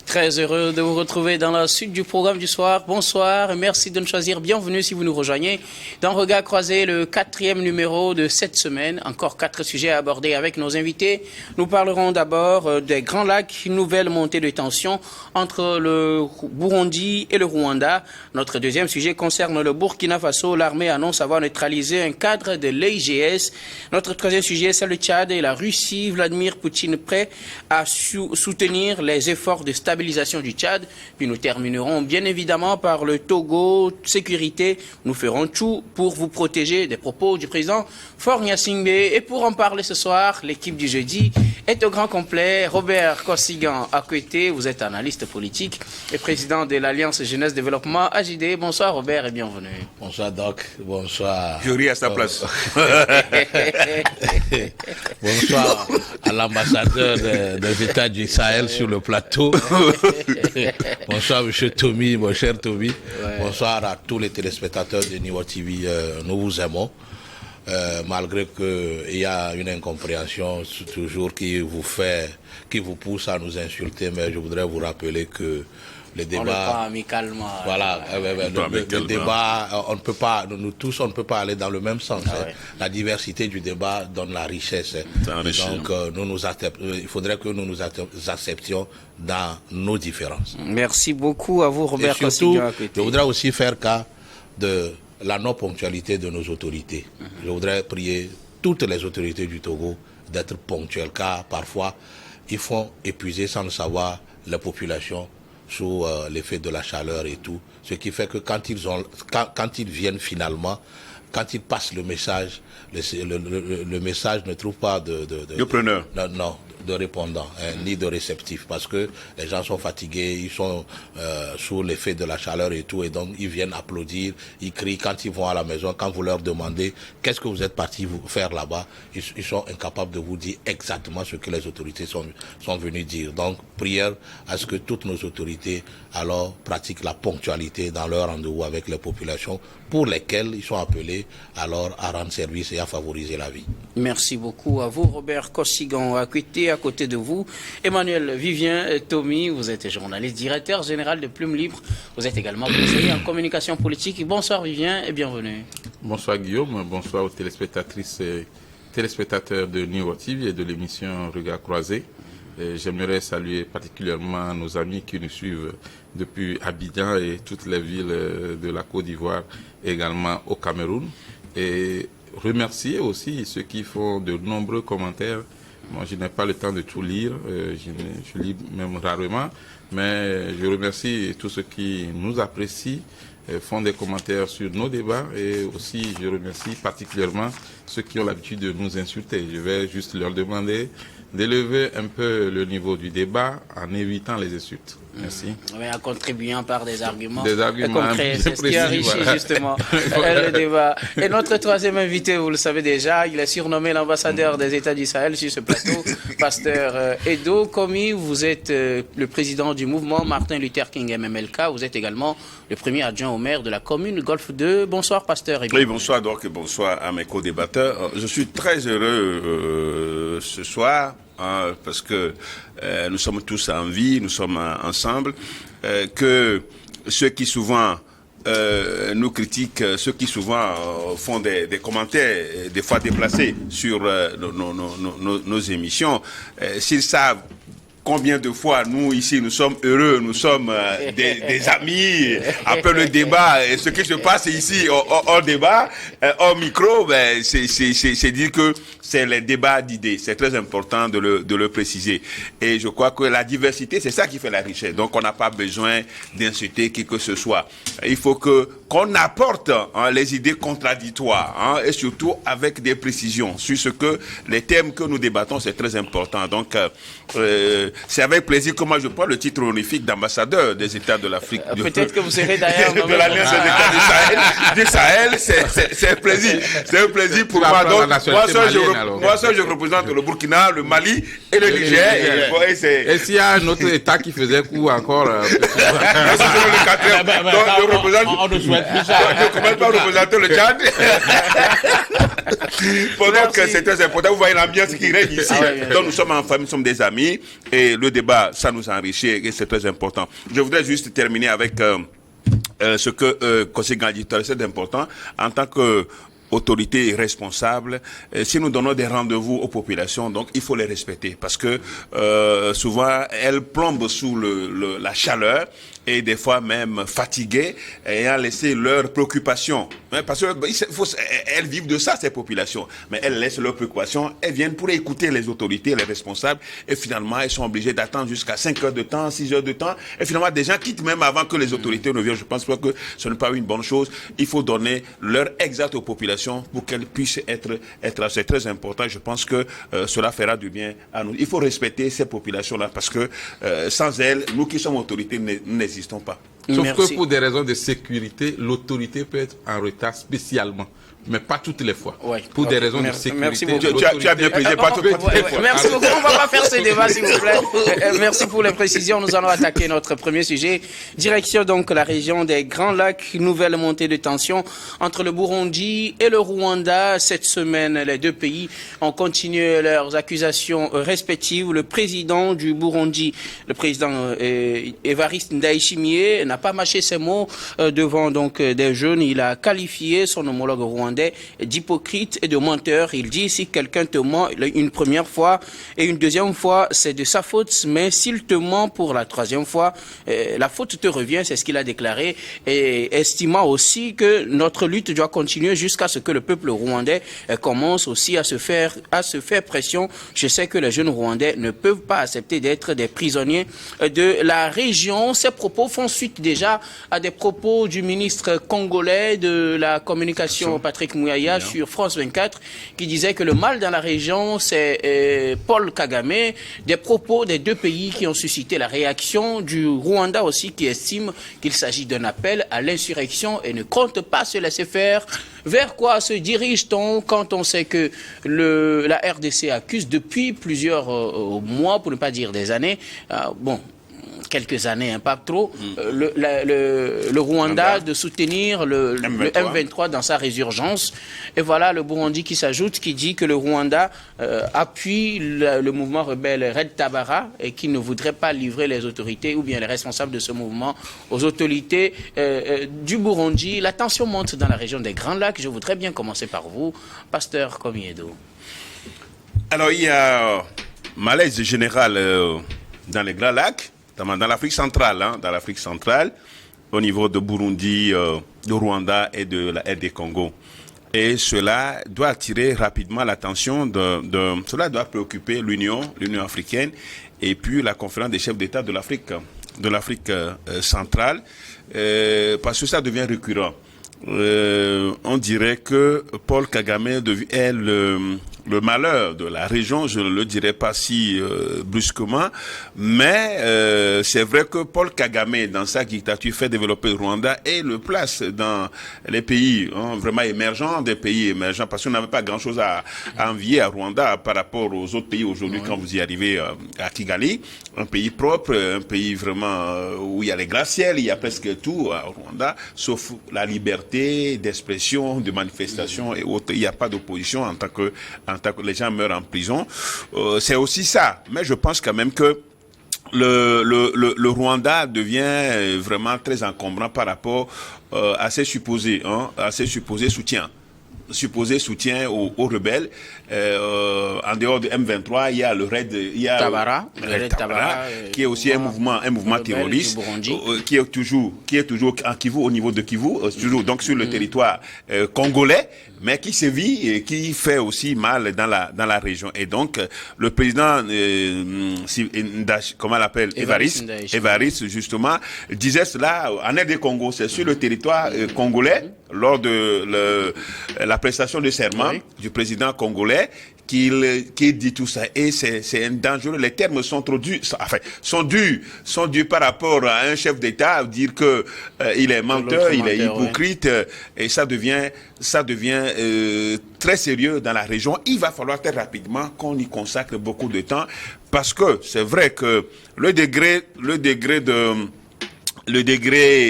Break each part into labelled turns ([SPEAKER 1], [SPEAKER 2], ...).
[SPEAKER 1] Très heureux de vous retrouver dans la suite du programme du soir. Bonsoir et merci de nous choisir. Bienvenue si vous nous rejoignez dans Regard Croisé, le 4e numéro de cette semaine. Encore 4 sujets à aborder avec nos invités. Nous parlerons d'abord des Grands Lacs, nouvelle montée de tension entre le Burundi et le Rwanda. Notre deuxième sujet concerne le Burkina Faso. L'armée annonce avoir neutralisé un cadre de l'IGS. Notre troisième sujet, c'est le Tchad et la Russie. Vladimir Poutine prêt à soutenir les efforts de stabilisation du Tchad. Puis nous terminerons bien évidemment par le Togo, sécurité. Nous ferons tout pour vous protéger des propos du président Faure Gnassingbé. Et pour en parler ce soir, l'équipe du jeudi est au grand complet. Robert Kossigan à côté, vous êtes analyste politique et président de l'Alliance Jeunesse Développement AJD. Bonsoir Robert et bienvenue.
[SPEAKER 2] Bonsoir Doc, bonsoir.
[SPEAKER 3] Je ris à sa place.
[SPEAKER 2] Bonsoir à l'ambassadeur des États du Sahel sur le plateau. Bonsoir monsieur Tommy, mon cher Tommy. Ouais. Bonsoir à tous les téléspectateurs de Niwa TV. Nous vous aimons. Malgré qu'il y a une incompréhension toujours qui vous pousse à nous insulter, mais je voudrais vous rappeler que les débats,
[SPEAKER 1] on le prend amicalement.
[SPEAKER 2] Voilà, le débat, on ne peut pas, nous tous, on ne peut pas aller dans le même sens. Ouais. La diversité du débat donne la richesse. Donc, il faudrait que nous nous acceptions dans nos différences.
[SPEAKER 1] Merci beaucoup à vous, Robert.
[SPEAKER 2] Et surtout, je voudrais aussi faire cas de la non-ponctualité de nos autorités. Je voudrais prier toutes les autorités du Togo d'être ponctuelles, car parfois, ils font épuiser sans le savoir la population sous l'effet de la chaleur et tout, ce qui fait que quand ils viennent finalement, quand ils passent le message, le message ne trouve pas de
[SPEAKER 3] preneur.
[SPEAKER 2] Non, de répondant, ni de réceptif, parce que les gens sont fatigués, ils sont sous l'effet de la chaleur et tout, et donc ils viennent applaudir, ils crient quand ils vont à la maison, quand vous leur demandez qu'est-ce que vous êtes partis faire là-bas, ils sont incapables de vous dire exactement ce que les autorités sont venues dire. Donc, prière à ce que toutes nos autorités alors pratiquent la ponctualité dans leur rendez-vous avec les populations pour lesquelles ils sont appelés alors à rendre service et à favoriser la vie.
[SPEAKER 1] Merci beaucoup à vous, Robert Kossigan. À côté de vous, Emmanuel Vivien Tommy, vous êtes journaliste, directeur général de Plume Libre. Vous êtes également conseiller en communication politique. Bonsoir Vivien et bienvenue.
[SPEAKER 4] Bonsoir Guillaume, bonsoir aux téléspectatrices et téléspectateurs de Niwa TV et de l'émission Regard Croisé. J'aimerais saluer particulièrement nos amis qui nous suivent depuis Abidjan et toutes les villes de la Côte d'Ivoire, également au Cameroun. Et remercier aussi ceux qui font de nombreux commentaires. Moi, je n'ai pas le temps de tout lire, je lis même rarement, mais je remercie tous ceux qui nous apprécient, font des commentaires sur nos débats, et aussi je remercie particulièrement ceux qui ont l'habitude de nous insulter. Je vais juste leur demander d'élever un peu le niveau du débat en évitant les insultes. Merci.
[SPEAKER 1] Oui, en contribuant par des arguments.
[SPEAKER 4] Des arguments
[SPEAKER 1] concrets, c'est ce qui enrichit justement le débat. Et notre troisième invité, vous le savez déjà, il est surnommé l'ambassadeur des États du Sahel sur ce plateau, pasteur Edo Komi. Vous êtes le président du mouvement Martin Luther King MMLK. Vous êtes également le premier adjoint au maire de la commune Golfe 2. Bonsoir, pasteur Edo.
[SPEAKER 3] Oui, bonsoir donc et bonsoir à mes co-débatteurs. Je suis très heureux ce soir. Parce que nous sommes tous en vie, nous sommes ensemble, que ceux qui souvent nous critiquent, ceux qui souvent font des commentaires, des fois déplacés sur nos émissions, s'ils savent combien de fois nous ici nous sommes heureux, nous sommes des amis après le débat, et ce qui se passe ici hors débat, hors micro, ben, c'est dire que c'est les débats d'idées. C'est très important de le préciser. Et je crois que la diversité, c'est ça qui fait la richesse. Donc on n'a pas besoin d'insulter qui que ce soit. Il faut qu'on apporte les idées contradictoires, et surtout avec des précisions sur ce que les thèmes que nous débattons, c'est très important. Donc c'est avec plaisir que moi je prends le titre honorifique d'ambassadeur des États de l'Afrique.
[SPEAKER 1] Peut-être que vous serez d'ailleurs
[SPEAKER 3] de l'Alliance des États du Sahel. C'est un plaisir. C'est un plaisir pour moi. Donc, moi seul, je
[SPEAKER 4] alors.
[SPEAKER 3] Moi seul, je représente le Burkina, le Mali et le Niger.
[SPEAKER 4] Et s'il y a un autre État qui faisait coup encore...
[SPEAKER 3] le quatrième. Donc, je représente...
[SPEAKER 5] On ne souhaite plus ça.
[SPEAKER 3] Je ne commence pas à représenter le Tchad. Pendant que c'est très important, vous voyez l'ambiance qui règne ici. Donc nous sommes en famille, nous sommes des amis, et le débat, ça nous enrichit, et c'est très important. Je voudrais juste terminer avec ce que Conseil Gandhi, c'est important, en tant que autorités responsables, si nous donnons des rendez-vous aux populations, donc il faut les respecter, parce que souvent elles plombent sous la chaleur, et des fois même fatiguées, ayant laissé leurs préoccupations. Parce que elles vivent de ça, ces populations. Mais elles laissent leurs préoccupations, elles viennent pour écouter les autorités, les responsables, et finalement elles sont obligées d'attendre jusqu'à 5 heures de temps, 6 heures de temps, et finalement des gens quittent même avant que les autorités ne viennent. Je pense pas que ce n'est pas une bonne chose. Il faut donner l'heure exacte aux populations pour qu'elles puissent être là. C'est très important. Je pense que cela fera du bien à nous. Il faut respecter ces populations-là, parce que sans elles, nous qui sommes autorités n'existons pas.
[SPEAKER 4] Sauf
[SPEAKER 1] Merci.
[SPEAKER 4] que pour des raisons de sécurité, l'autorité peut être en retard spécialement, mais pas toutes les fois.
[SPEAKER 1] Ouais.
[SPEAKER 4] Pour des raisons
[SPEAKER 1] Merci.
[SPEAKER 4] de
[SPEAKER 1] Merci
[SPEAKER 4] sécurité.
[SPEAKER 1] beaucoup.
[SPEAKER 3] Tu as bien précisé, pas toutes les fois.
[SPEAKER 1] Merci beaucoup. On va pas faire ce débat, s'il vous plaît. Merci pour les précisions. Nous allons attaquer notre premier sujet. Direction donc la région des Grands Lacs. Nouvelle montée de tension entre le Burundi et le Rwanda. Cette semaine, les deux pays ont continué leurs accusations respectives. Le président du Burundi, le président Evariste Ndayishimiye, n'a pas mâché ses mots devant donc des jeunes. Il a qualifié son homologue rwandais d'hypocrite et de menteur. Il dit, si quelqu'un te ment une première fois et une deuxième fois, c'est de sa faute, mais s'il te ment pour la troisième fois, la faute te revient, c'est ce qu'il a déclaré, et estimant aussi que notre lutte doit continuer jusqu'à ce que le peuple rwandais commence aussi à se faire pression. Je sais que les jeunes rwandais ne peuvent pas accepter d'être des prisonniers de la région. Ces propos font suite déjà à des propos du ministre congolais de la communication, Patrick Mouyaya, sur France 24, qui disait que le mal dans la région, c'est Paul Kagame. Des propos des deux pays qui ont suscité la réaction du Rwanda aussi, qui estime qu'il s'agit d'un appel à l'insurrection et ne compte pas se laisser faire. Vers quoi se dirige-t-on quand on sait que la RDC accuse depuis plusieurs mois, pour ne pas dire des années, quelques années, pas trop, le Rwanda de soutenir le M23 dans sa résurgence. Et voilà le Burundi qui s'ajoute, qui dit que le Rwanda appuie le mouvement rebelle Red Tabara et qui ne voudrait pas livrer les autorités ou bien les responsables de ce mouvement aux autorités du Burundi. La tension monte dans la région des Grands Lacs. Je voudrais bien commencer par vous, Pasteur Komiedo.
[SPEAKER 3] Alors, il y a malaise général dans les Grands Lacs, dans l'Afrique centrale, dans l'Afrique centrale, au niveau de Burundi, de Rwanda et de la RD Congo. Et cela doit attirer rapidement l'attention cela doit préoccuper l'Union africaine et puis la conférence des chefs d'État de l'Afrique centrale, parce que ça devient récurrent. On dirait que Paul Kagame est le malheur de la région, je ne le dirais pas si brusquement, mais c'est vrai que Paul Kagame, dans sa dictature, fait développer le Rwanda et le place dans les pays vraiment émergents, des pays émergents, parce qu'on n'avait pas grand-chose à envier à Rwanda par rapport aux autres pays aujourd'hui. Quand vous y arrivez à Kigali, un pays propre, un pays vraiment où il y a les gratte-ciels, il y a presque tout à Rwanda, sauf la liberté d'expression, de manifestation et autres. Il n'y a pas d'opposition en tant que les gens meurent en prison. C'est aussi ça. Mais je pense quand même que le Rwanda devient vraiment très encombrant par rapport à ses supposés soutiens. Supposé soutien aux rebelles. En dehors de M23, il y a le Red
[SPEAKER 1] Tabara,
[SPEAKER 3] qui est aussi un mouvement terroriste, qui est toujours en Kivu, au niveau de Kivu, toujours donc sur le territoire congolais, mais qui sévit et qui fait aussi mal dans la région. Et donc le président comment on l'appelle, Evariste justement disait cela en RD Congo, c'est sur le territoire congolais lors de la prestation de serment du président congolais, qu'il dit tout ça. Et c'est dangereux. Les termes sont trop durs, sont durs par rapport à un chef d'État, dire que il est menteur, il est hypocrite, et ça devient très sérieux dans la région. Il va falloir très rapidement qu'on y consacre beaucoup de temps, parce que c'est vrai que le degré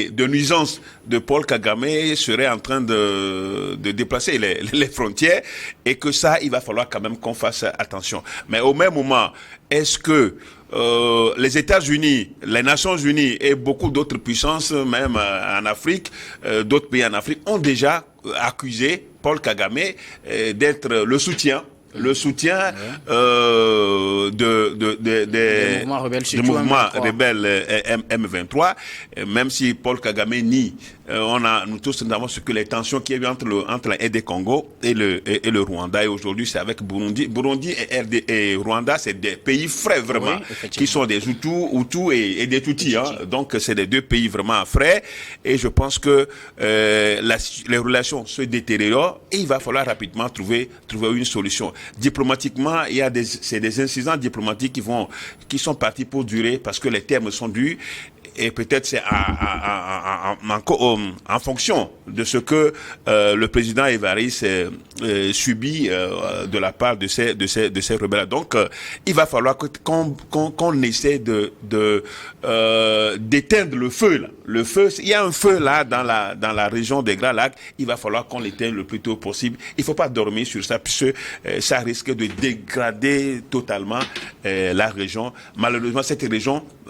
[SPEAKER 3] de nuisance de Paul Kagame serait en train de déplacer les frontières, et que ça, il va falloir quand même qu'on fasse attention. Mais au même moment, est-ce que les États-Unis, les Nations Unies et beaucoup d'autres puissances, même en Afrique, d'autres pays en Afrique, ont déjà accusé Paul Kagame d'être le soutien des mouvements rebelles M23, même si Paul Kagame nie, nous tous savons ce que les tensions qu'il y a eu entre la RD Congo et le Rwanda, et aujourd'hui c'est avec Burundi et Rwanda, c'est des pays frères vraiment, qui sont des Hutus et des Tutsis, donc c'est les deux pays vraiment frères, et je pense que les relations se détériorent, et il va falloir rapidement trouver une solution. Diplomatiquement, c'est des incidents diplomatiques qui sont partis pour durer, parce que les termes sont durs, et peut-être c'est en fonction de ce que le président Évariste subit de la part de ces rebelles. Donc il va falloir qu'on essaie d'éteindre le feu là. Le feu, il y a un feu là dans la région des Grands Lacs, il va falloir qu'on l'éteigne le plus tôt possible. Il faut pas dormir sur ça, puisque ça risque de dégrader totalement la région. Malheureusement,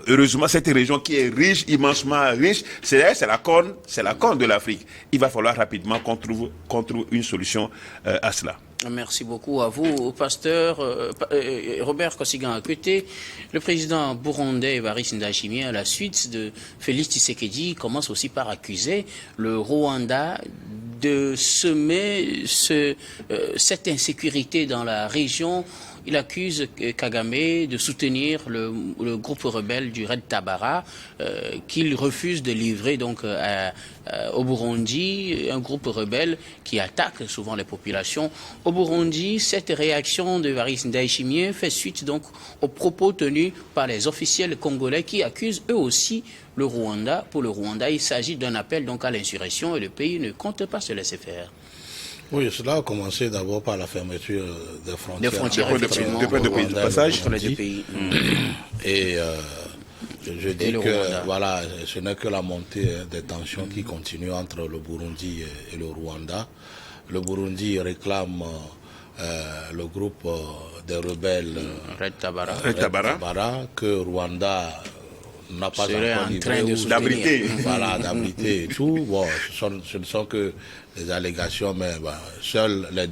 [SPEAKER 3] heureusement, cette région qui est riche, immensement riche, c'est la corne de l'Afrique. Il va falloir rapidement qu'on trouve une solution à cela.
[SPEAKER 1] Merci beaucoup à vous, pasteur Robert Kosigan-Akwete. Le président burundais Evariste Ndayishimiye, à la suite de Félix Tshisekedi, commence aussi par accuser le Rwanda de semer cette insécurité dans la région. Il accuse Kagame de soutenir le groupe rebelle du Red Tabara, qu'il refuse de livrer donc au Burundi, un groupe rebelle qui attaque souvent les populations. Au Burundi, cette réaction de Evariste Ndayishimiye fait suite donc aux propos tenus par les officiels congolais qui accusent eux aussi le Rwanda. Pour le Rwanda, il s'agit d'un appel donc à l'insurrection, et le pays ne compte pas se laisser faire.
[SPEAKER 2] Oui, cela a commencé d'abord par la fermeture des frontières.
[SPEAKER 1] Des frontières, effectivement.
[SPEAKER 3] De pays de passage.
[SPEAKER 1] Entre les deux pays.
[SPEAKER 2] Et je dis que voilà, ce n'est que la montée des tensions qui continue entre le Burundi et le Rwanda. Le Burundi réclame le groupe des rebelles
[SPEAKER 1] Red Tabara,
[SPEAKER 2] que Rwanda n'a pas encore livré,
[SPEAKER 1] d'abriter.
[SPEAKER 2] Voilà, d'abriter et tout. Bon, ce ne sont que des allégations, mais seuls les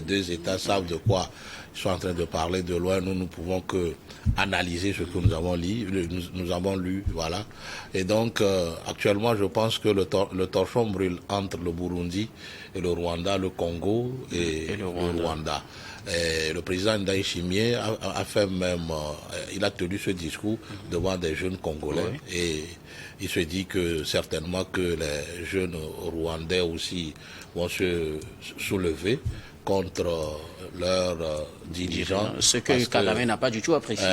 [SPEAKER 2] deux États savent de quoi ils sont en train de parler. De loin, nous ne pouvons que analyser ce que nous avons lu, voilà. Et donc, actuellement, je pense que le torchon brûle entre le Burundi et le Rwanda, le Congo et le Rwanda. Et le président Ndayishimiye a fait même, il a tenu ce discours devant des jeunes Congolais, et il se dit que certainement que les jeunes Rwandais aussi vont se soulever contre leurs dirigeants.
[SPEAKER 1] Ce que Kagame n'a pas du tout apprécié.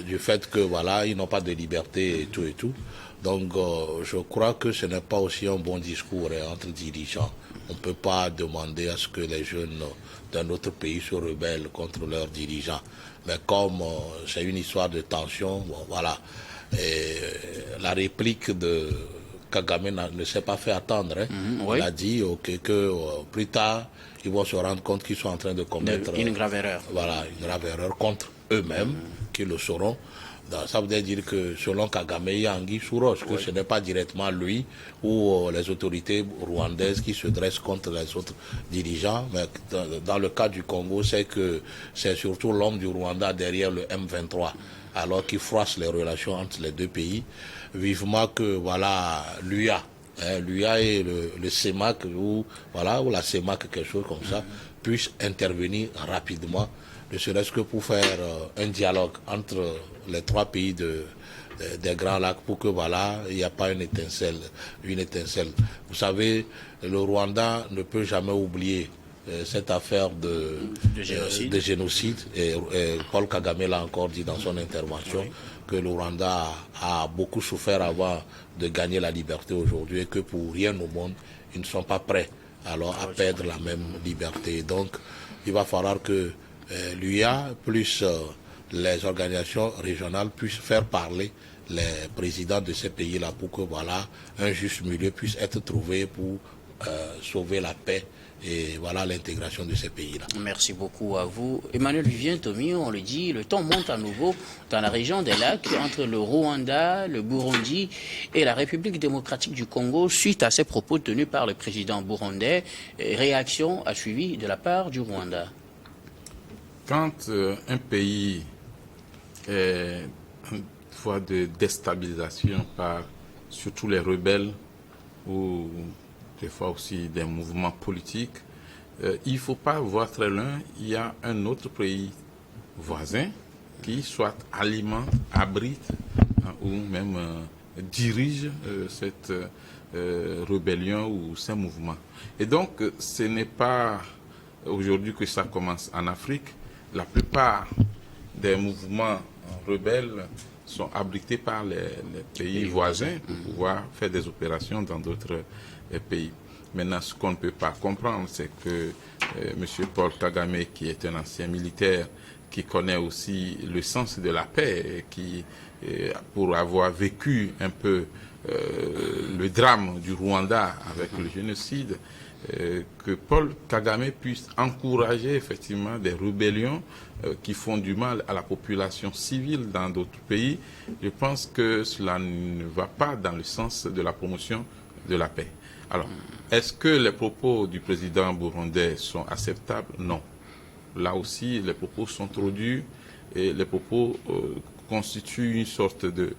[SPEAKER 2] Du fait que voilà, ils n'ont pas de liberté et tout. Donc je crois que ce n'est pas aussi un bon discours entre dirigeants. On ne peut pas demander à ce que les jeunes d'un autre pays se rebellent contre leurs dirigeants. Mais comme c'est une histoire de tension, bon, voilà. Et la réplique de Kagame ne s'est pas fait attendre. Il a dit que plus tard, ils vont se rendre compte qu'ils sont en train de commettre
[SPEAKER 1] une grave erreur.
[SPEAKER 2] Voilà, une grave erreur contre eux-mêmes, qui le sauront. Ça veut dire que selon Kagame, il y a anguille sous roche, que ce n'est pas directement lui ou les autorités rwandaises qui se dressent contre les autres dirigeants. Mais dans le cas du Congo, c'est que c'est surtout l'homme du Rwanda derrière le M23, alors qu'il froisse les relations entre les deux pays. Vivement que voilà, l'UA et le CEMAC ou la CEMAC, quelque chose comme ça, puissent intervenir rapidement, ne serait-ce que pour faire un dialogue entre les trois pays des Grands Lacs, pour que il n'y a pas une étincelle. Vous savez, le Rwanda ne peut jamais oublier cette affaire de génocide. Et Paul Kagame l'a encore dit dans son intervention, que le Rwanda a beaucoup souffert avant de gagner la liberté aujourd'hui et que pour rien au monde, ils ne sont pas prêts alors à perdre la même liberté. Donc, il va falloir que l'UA plus les organisations régionales puissent faire parler les présidents de ces pays-là pour que voilà, un juste milieu puisse être trouvé pour sauver la paix et voilà l'intégration de ces pays-là.
[SPEAKER 1] Merci beaucoup à vous. Emmanuel Vivien Tomi, on le dit, le temps monte à nouveau dans la région des lacs entre le Rwanda, le Burundi et la République démocratique du Congo suite à ces propos tenus par le président burundais. Réaction a suivi de la part du Rwanda.
[SPEAKER 4] Quand un pays est une voie de déstabilisation par surtout les rebelles ou des fois aussi des mouvements politiques, il ne faut pas voir très loin, il y a un autre pays voisin qui soit alimente, abrite ou même dirige cette rébellion ou ces mouvements. Et donc, ce n'est pas aujourd'hui que ça commence en Afrique. La plupart des mouvements rebelles sont abrités par les pays voisins pour pouvoir faire des opérations dans d'autres pays. Maintenant, ce qu'on ne peut pas comprendre, c'est que M. Paul Kagame, qui est un ancien militaire, qui connaît aussi le sens de la paix, qui, pour avoir vécu un peu le drame du Rwanda avec le génocide, que Paul Kagame puisse encourager effectivement des rébellions qui font du mal à la population civile dans d'autres pays. Je pense que cela ne va pas dans le sens de la promotion de la paix. Alors, est-ce que les propos du président burundais sont acceptables? Non. Là aussi, les propos sont trop durs et les propos constituent une sorte de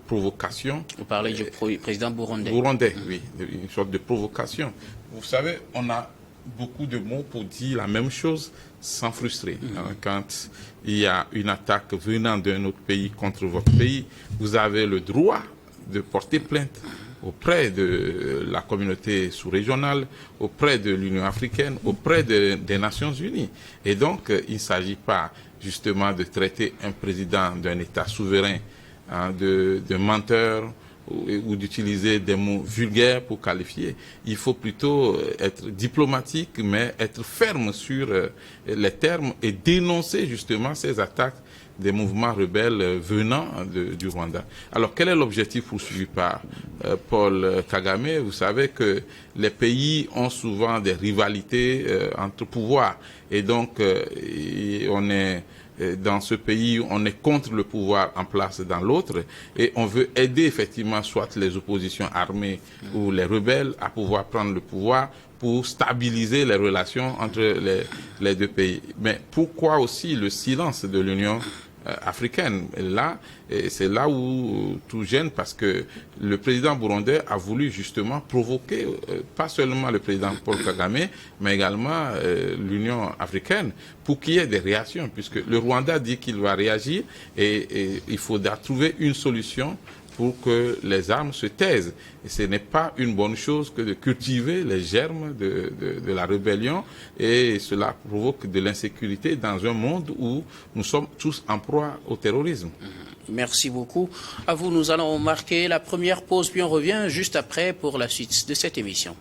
[SPEAKER 4] provocation.
[SPEAKER 1] Vous parlez du président burundais.
[SPEAKER 4] Burundais, oui, une sorte de provocation. Vous savez, on a beaucoup de mots pour dire la même chose sans frustrer. Quand il y a une attaque venant d'un autre pays contre votre pays, vous avez le droit de porter plainte auprès de la communauté sous-régionale, auprès de l'Union africaine, auprès des Nations unies. Et donc, il ne s'agit pas justement de traiter un président d'un État souverain de menteur ou d'utiliser des mots vulgaires pour qualifier. Il faut plutôt être diplomatique, mais être ferme sur les termes et dénoncer justement ces attaques des mouvements rebelles venant du Rwanda. Alors, quel est l'objectif poursuivi par Paul Kagame? Vous savez que les pays ont souvent des rivalités entre pouvoirs. Et donc, on est dans ce pays, on est contre le pouvoir en place dans l'autre et on veut aider effectivement soit les oppositions armées ou les rebelles à pouvoir prendre le pouvoir pour stabiliser les relations entre les deux pays. Mais pourquoi aussi le silence de l'Union africaine? Là, c'est là où tout gêne, parce que le président burundais a voulu justement provoquer pas seulement le président Paul Kagame, mais également l'Union africaine pour qu'il y ait des réactions, puisque le Rwanda dit qu'il va réagir et il faudra trouver une solution pour que les armes se taisent. Et ce n'est pas une bonne chose que de cultiver les germes de la rébellion, et cela provoque de l'insécurité dans un monde où nous sommes tous en proie au terrorisme.
[SPEAKER 1] Merci beaucoup. À vous, nous allons marquer la première pause, puis on revient juste après pour la suite de cette émission.